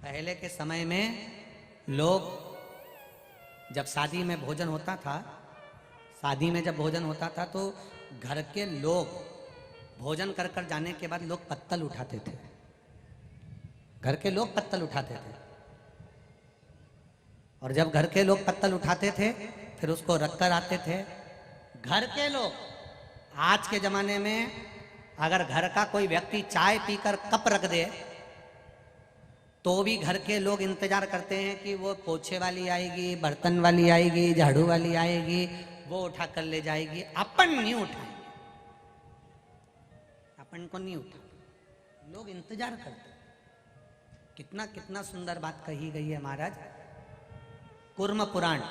पहले के समय में लोग जब शादी में भोजन होता था, शादी में जब भोजन होता था तो घर के लोग भोजन कर कर जाने के बाद लोग पत्तल उठाते थे। घर के लोग पत्तल उठाते थे और जब घर के लोग पत्तल उठाते थे फिर उसको रख कर आते थे। घर के लोग आज के जमाने में अगर घर का कोई व्यक्ति चाय पीकर कप रख दे तो भी घर के लोग इंतजार करते हैं कि वो पोछे वाली आएगी, बर्तन वाली आएगी, झाड़ू वाली आएगी, वो उठा कर ले जाएगी। अपन नहीं उठाएंगे, अपन को नहीं उठा, लोग इंतजार करते। कितना कितना सुंदर बात कही गई है महाराज। कूर्म पुराण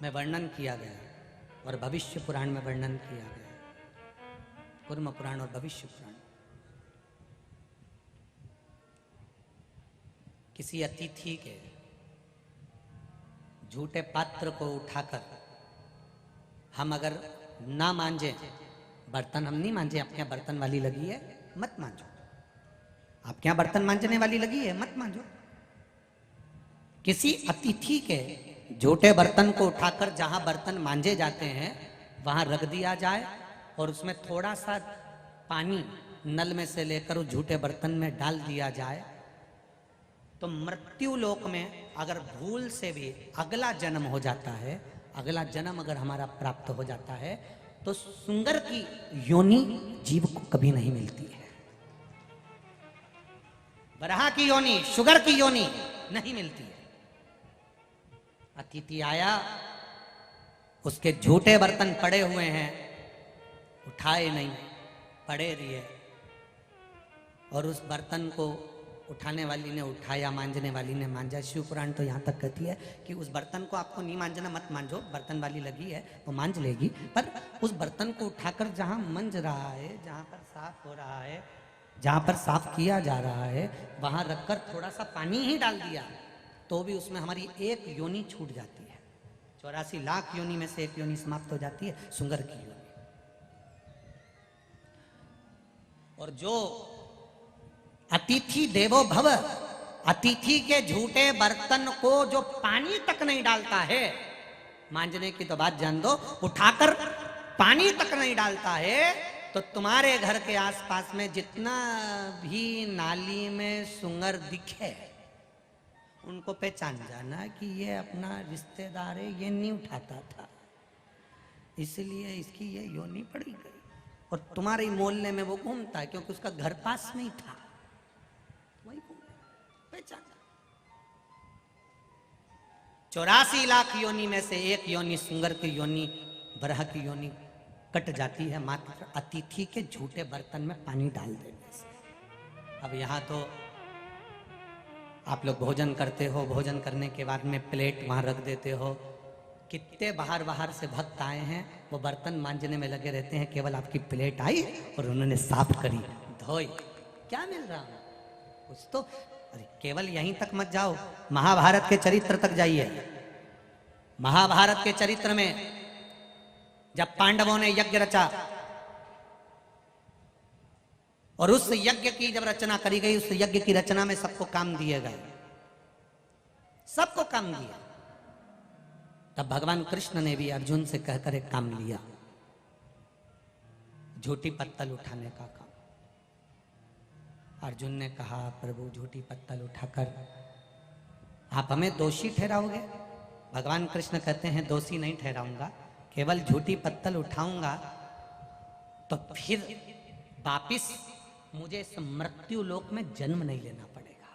में वर्णन किया गया और भविष्य पुराण में वर्णन किया गया। कूर्म पुराण और भविष्य पुराण। किसी अतिथि के झूठे पात्र को उठाकर हम अगर ना मांझे, बर्तन हम नहीं मांझे, आपके यहाँ बर्तन वाली लगी है मत मांझो, आपके यहाँ बर्तन मांझने वाली लगी है मत मांझो। किसी अतिथि के झूठे बर्तन को उठाकर जहां बर्तन मांझे जाते हैं वहां रख दिया जाए और उसमें थोड़ा सा पानी नल में से लेकर उस झूठे बर्तन में डाल दिया जाए तो मृत्यु लोक में अगर भूल से भी अगला जन्म हो जाता है, अगला जन्म अगर हमारा प्राप्त हो जाता है तो सुंगर की योनि जीव को कभी नहीं मिलती है। बरहा की योनि, शुगर की योनि नहीं मिलती है। अतिथि आया, उसके झूठे बर्तन पड़े हुए हैं, उठाए नहीं, पड़े रहिए, और उस बर्तन को उठाने वाली ने उठाया, मांझने वाली ने मांझा। शिव पुराण तो यहाँ तक कहती है कि उस बर्तन को आपको नहीं मांझना, मत मांझो, बर्तन वाली लगी है वो मांझ लेगी, पर उस बर्तन को उठाकर जहाँ मंज रहा है, जहाँ पर साफ हो रहा है, जहाँ पर साफ किया जा रहा है, वहाँ रखकर थोड़ा सा पानी ही डाल दिया तो भी उसमें हमारी एक योनि छूट जाती है। 84 लाख योनि में से एक योनि समाप्त हो जाती है, सुंगर की योनि। और जो अतिथि देवो भव, अतिथि के झूठे बर्तन को जो पानी तक नहीं डालता है, मांझने की तो बात जान दो, उठाकर पानी तक नहीं डालता है, तो तुम्हारे घर के आसपास में जितना भी नाली में सुंगर दिखे उनको पहचान जाना कि ये अपना रिश्तेदार है, ये नहीं उठाता था, इसलिए इसकी ये योनि पड़ी गई। और तुम्हारे मोहल्ले में वो घूमता है क्योंकि उसका घर पास में ही था, वही पहचान। 84 लाख योनि में से एक योनि सुंगर की योनि, बरह की योनि कट जाती है मात्र अतिथि के झूठे बर्तन में पानी डाल देने से। अब यहाँ तो आप लोग भोजन करते हो, भोजन करने के बाद में प्लेट वहां रख देते हो। कितने बाहर बाहर से भक्त आए हैं, वो बर्तन मांझने में लगे रहते हैं, केवल आपकी प्लेट आई और उन्होंने साफ करी, धोई, क्या मिल रहा है कुछ तो। अरे केवल यहीं तक मत जाओ, महाभारत के चरित्र तक जाइए। महाभारत के चरित्र में जब पांडवों ने यज्ञ रचा और उस यज्ञ की जब रचना करी गई, उस यज्ञ की रचना में सबको काम दिए गए, सबको काम दिया। तब भगवान कृष्ण ने भी अर्जुन से कहकर एक काम लिया, झूठी पत्तल उठाने का काम। अर्जुन ने कहा, प्रभु झूठी पत्तल उठाकर आप हमें दोषी ठहराओगे? भगवान कृष्ण कहते हैं, दोषी नहीं ठहराऊंगा, केवल झूठी पत्तल उठाऊंगा तो फिर वापिस मुझे इस मृत्यु लोक में जन्म नहीं लेना पड़ेगा।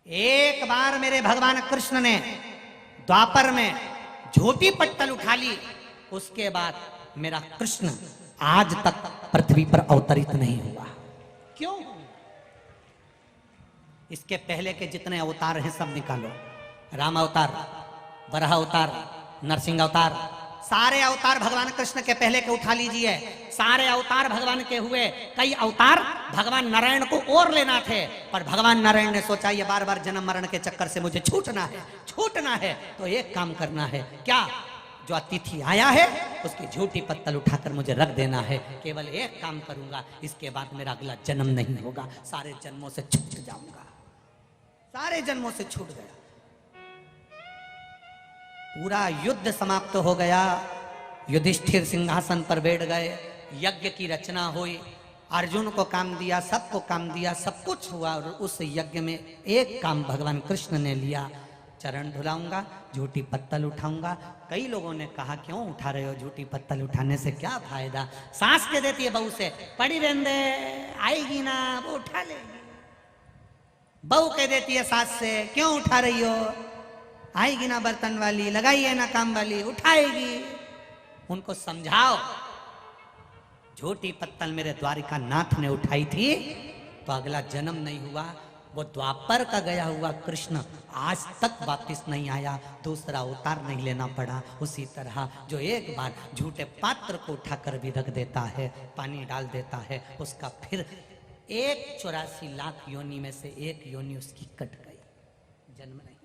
एक बार मेरे भगवान कृष्ण ने द्वापर में झूठी पत्तल उठा ली, उसके बाद मेरा कृष्ण आज तक पृथ्वी पर अवतरित नहीं हुआ। क्यों? इसके पहले के जितने अवतार हैं सब निकालो, राम अवतार, वराह अवतार, नरसिंह अवतार, सारे अवतार भगवान कृष्ण के पहले के उठा लीजिए। सारे अवतार भगवान के हुए, कई अवतार भगवान नारायण को और लेना थे, पर भगवान नारायण ने सोचा ये बार बार जन्म मरण के चक्कर से मुझे छूटना है, तो एक काम करना है। क्या? जो अतिथि आया है उसकी झूठी पत्तल उठाकर मुझे रख देना है। केवल एक काम करूंगा, इसके बाद मेरा अगला जन्म नहीं होगा, सारे जन्मों से छूट जाऊंगा। सारे जन्मों से छूट गया। पूरा युद्ध समाप्त हो गया। युधिष्ठिर सिंहासन पर बैठ गए, यज्ञ की रचना हुई, अर्जुन को काम दिया, सबको काम दिया, सब कुछ हुआ। और उस यज्ञ में एक काम भगवान कृष्ण ने लिया, चरण धुलाऊंगा, झूठी पत्तल उठाऊंगा। कई लोगों ने कहा क्यों उठा रहे हो, झूठी पत्तल उठाने से क्या फायदा? सांस के देती है बहू से, पड़ी रहने दे, आएगी ना वो उठा लेगी। बहू कह देती है सास से, क्यों उठा रही हो, आएगी ना बर्तन वाली, लगाइए ना काम वाली, उठाएगी। उनको समझाओ, झूठी पत्तल मेरे द्वारिका नाथ ने उठाई थी तो अगला जन्म नहीं हुआ। वो द्वापर का गया हुआ कृष्ण आज तक वापस नहीं आया, दूसरा अवतार नहीं लेना पड़ा। उसी तरह जो एक बार झूठे पात्र को उठाकर भी रख देता है, पानी डाल देता है, उसका फिर 184 लाख योनि में से एक योनि उसकी कट गई, जन्म नहीं।